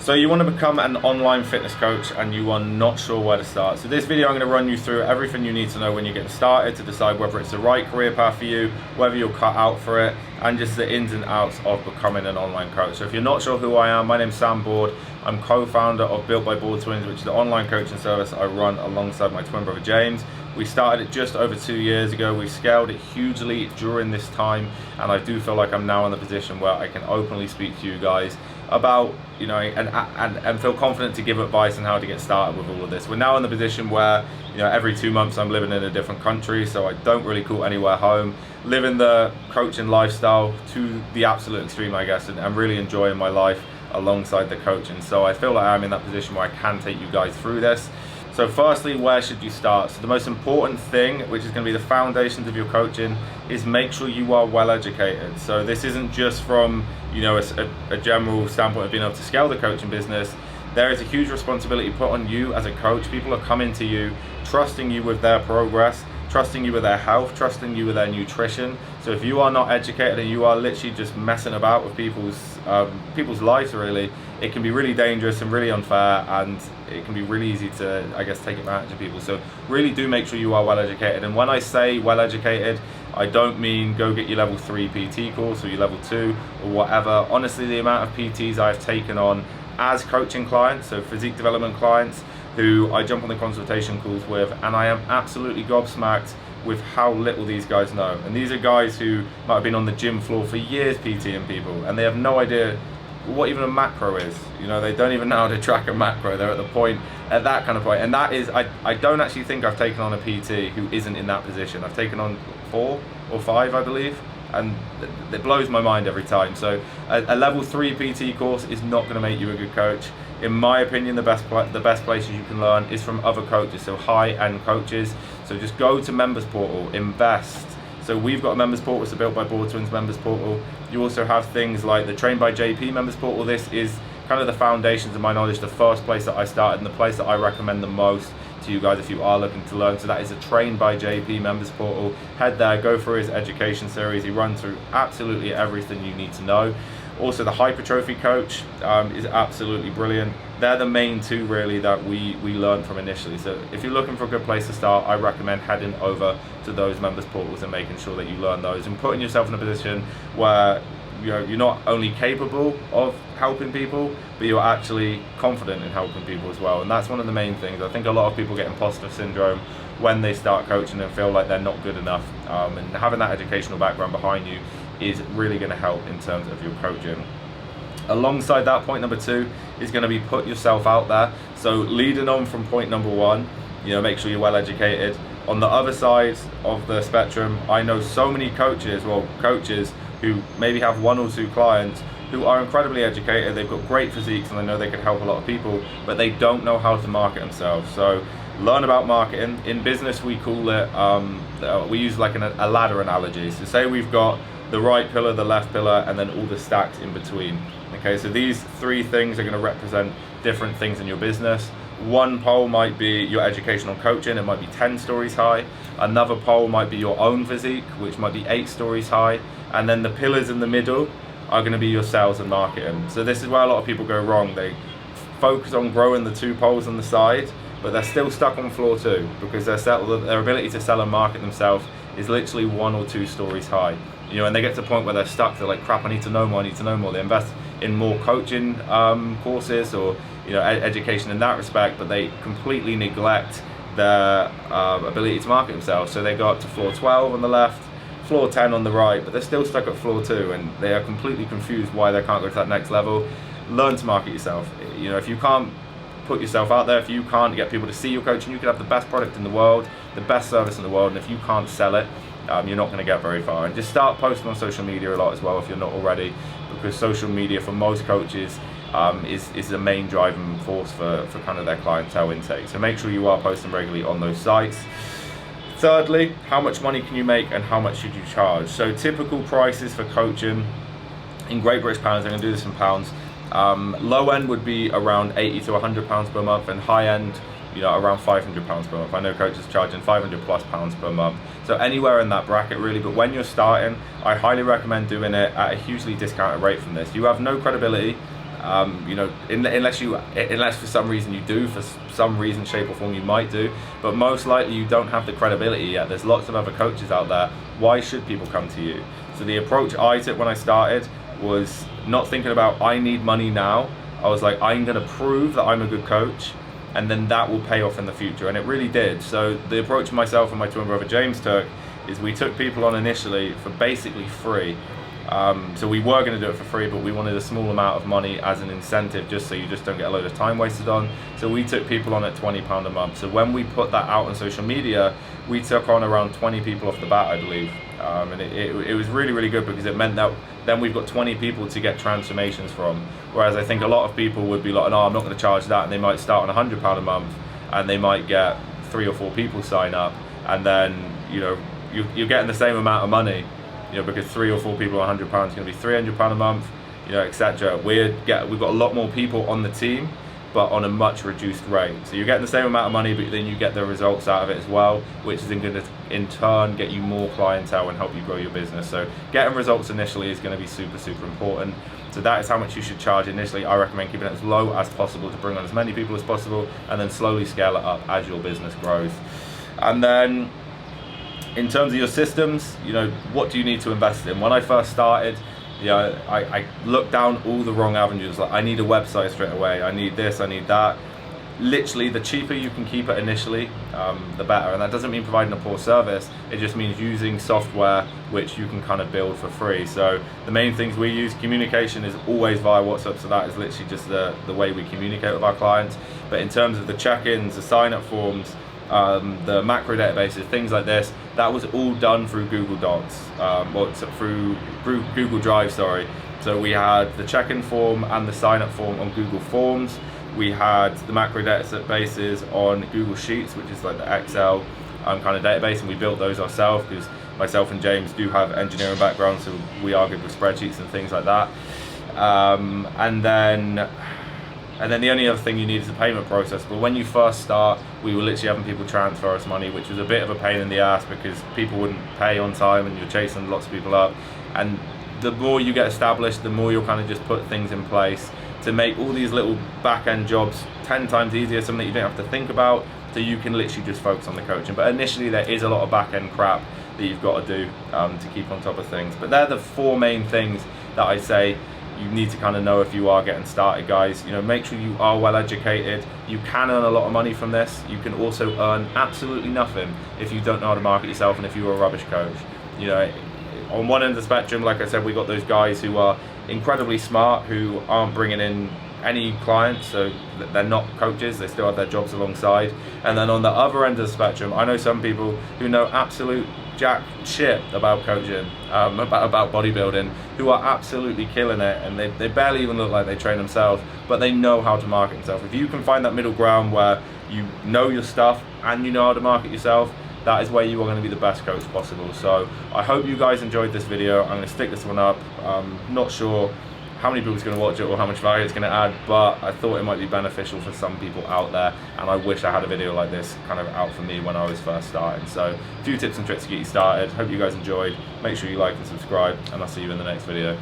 So you want to become an online fitness coach and you are not sure where to start. So this video I'm going to run you through everything you need to know when you're getting started to decide whether it's the right career path for you, whether you're cut out for it, and just the ins and outs of becoming an online coach. So if you're not sure who I am, my name's Sam Board. I'm co-founder of Built by Board Twins, which is the online coaching service I run alongside my twin brother James. We started it just over 2 years ago. We've scaled it hugely during this time, and I do feel like I'm now in the position where I can openly speak to you guys about, and feel confident to give advice on how to get started with all of this. We're now in the position where, every 2 months I'm living in a different country, so I don't really call anywhere home. Living the coaching lifestyle to the absolute extreme, I guess, and I'm really enjoying my life alongside the coaching. So I feel like I'm in that position where I can take you guys through this. So firstly, where should you start? So the most important thing, which is going to be the foundations of your coaching, is make sure you are well educated. So this isn't just from a general standpoint of being able to scale the coaching business. There is a huge responsibility put on you as a coach. People are coming to you, trusting you with their progress, trusting you with their health, trusting you with their nutrition. So if you are not educated and you are literally just messing about with people's lives, really, it can be really dangerous and really unfair, and it can be really easy to, I guess, take advantage of people. So really do make sure you are well educated. And when I say well educated, I don't mean go get your level 3 PT course or your level 2 or whatever. Honestly, the amount of PTs I've taken on as coaching clients, so physique development clients, who I jump on the consultation calls with, and I am absolutely gobsmacked with how little these guys know. And these are guys who might have been on the gym floor for years PTing people, and they have no idea what even a macro is. They don't even know how to track a macro. They're at that kind of point. And that is, I don't actually think I've taken on a PT who isn't in that position. I've taken on 4 or 5, I believe, and it blows my mind every time. So a level 3 PT course is not going to make you a good coach. In my opinion, the best places you can learn is from other coaches, so high-end coaches. So just go to Members Portal, invest. So we've got a Members Portal, it's the Built by Board Twins Members Portal. You also have things like the Trained by JP Members Portal. This is kind of the foundations of my knowledge, the first place that I started and the place that I recommend the most to you guys if you are looking to learn. So that is a Trained by JP Members Portal. Head there, go through his education series. He runs through absolutely everything you need to know. Also, the Hypertrophy Coach is absolutely brilliant. They're the main two really that we learned from initially. So if you're looking for a good place to start, I recommend heading over to those members portals and making sure that you learn those and putting yourself in a position where you're not only capable of helping people, but you're actually confident in helping people as well. And that's one of the main things. I think a lot of people get imposter syndrome when they start coaching and feel like they're not good enough. And having that educational background behind you is really going to help in terms of your coaching. Alongside that, point number 2 is going to be put yourself out there. So leading on from point number 1, make sure you're well educated. On the other side of the spectrum, I know so many coaches who maybe have 1 or 2 clients who are incredibly educated, they've got great physiques and they know they can help a lot of people, but they don't know how to market themselves. So learn about marketing. In business we call it, we use like a ladder analogy. So say we've got the right pillar, the left pillar, and then all the stacks in between. Okay, so these 3 things are going to represent different things in your business. One pole might be your educational coaching, it might be 10 stories high. Another pole might be your own physique, which might be 8 stories high. And then the pillars in the middle are going to be your sales and marketing. So this is where a lot of people go wrong. They focus on growing the 2 poles on the side, but they're still stuck on floor 2 because their ability to sell and market themselves is literally 1 or 2 stories high. And they get to the point where they're stuck. They're like, crap, I need to know more. They invest in more coaching courses or education in that respect, but they completely neglect their ability to market themselves. So they go up to floor 12 on the left, floor 10 on the right, but they're still stuck at floor 2, and they are completely confused why they can't go to that next level. Learn to market yourself. If you can't put yourself out there, if you can't get people to see your coaching, you could have the best product in the world, the best service in the world, and if you can't sell it, you're not going to get very far. And just start posting on social media a lot as well if you're not already, because social media for most coaches is the main driving force for kind of their clientele intake. So make sure you are posting regularly on those sites. Thirdly, how much money can you make and how much should you charge? So typical prices for coaching in Great British pounds, I'm going to do this in pounds. Low end would be around £80 to £100 per month, and high end, around £500 per month. I know coaches charging £500+ per month. So anywhere in that bracket really, but when you're starting, I highly recommend doing it at a hugely discounted rate from this. You have no credibility You know, unless for some reason you do, for some reason, shape or form you might do, but most likely you don't have the credibility yet. There's lots of other coaches out there. Why should people come to you? So the approach I took when I started was not thinking about I need money now. I was like, I'm going to prove that I'm a good coach, and then that will pay off in the future, and it really did. So the approach myself and my twin brother James took is we took people on initially for basically free. So we were going to do it for free, but we wanted a small amount of money as an incentive, just so you just don't get a load of time wasted on. So we took people on at £20 a month. So when we put that out on social media, we took on around 20 people off the bat, I believe. And it was really, really good, because it meant that then we've got 20 people to get transformations from. Whereas I think a lot of people would be like, no, I'm not going to charge that. And they might start on £100 a month, and they might get 3 or 4 people sign up. And then, you know, you're getting the same amount of money, you know, because 3 or 4 people on £100 is going to be £300 a month, you know, etc. We've got a lot more people on the team, but on a much reduced rate. So you're getting the same amount of money, but then you get the results out of it as well, which is going to in turn get you more clientele and help you grow your business. So getting results initially is going to be super, super important. So that is how much you should charge initially. I recommend keeping it as low as possible to bring on as many people as possible, and then slowly scale it up as your business grows. And then in terms of your systems, you know, what do you need to invest in? When I first started, you know, I looked down all the wrong avenues. Like, I need a website straight away, I need this, I need that. Literally, the cheaper you can keep it initially, the better. And that doesn't mean providing a poor service, it just means using software which you can kind of build for free. So the main things we use, communication is always via WhatsApp, so that is literally just the way we communicate with our clients. But in terms of the check-ins, the sign-up forms, the macro databases, things like this, that was all done through Google Docs, or through Google Drive, sorry. So we had the check-in form and the sign-up form on Google Forms. We had the macro databases on Google Sheets, which is like the Excel kind of database, and we built those ourselves, because myself and James do have engineering backgrounds, so we are good with spreadsheets and things like that. And then the only other thing you need is the payment process. But when you first start, we were literally having people transfer us money, which was a bit of a pain in the ass, because people wouldn't pay on time and you're chasing lots of people up. And the more you get established, the more you'll kind of just put things in place to make all these little back-end jobs 10 times easier, something that you don't have to think about, so you can literally just focus on the coaching. But initially there is a lot of back-end crap that you've got to do to keep on top of things. But they're the 4 main things that I say you need to kind of know if you are getting started, guys. You know, make sure you are well educated. You can earn a lot of money from this. You can also earn absolutely nothing if you don't know how to market yourself and if you're a rubbish coach. You know, on one end of the spectrum, like I said, we got those guys who are incredibly smart, who aren't bringing in any clients, so they're not coaches, they still have their jobs alongside. And then on the other end of the spectrum, I know some people who know absolute jack shit about coaching, about bodybuilding, who are absolutely killing it, and they barely even look like they train themselves, but they know how to market themselves. If you can find that middle ground where you know your stuff and you know how to market yourself, that is where you are going to be the best coach possible. So I hope you guys enjoyed this video. I'm going to stick this one up. Not sure how many people is going to watch it or how much value it's going to add, but I thought it might be beneficial for some people out there, and I wish I had a video like this kind of out for me when I was first starting. So a few tips and tricks to get you started. Hope you guys enjoyed. Make sure you like and subscribe, and I'll see you in the next video.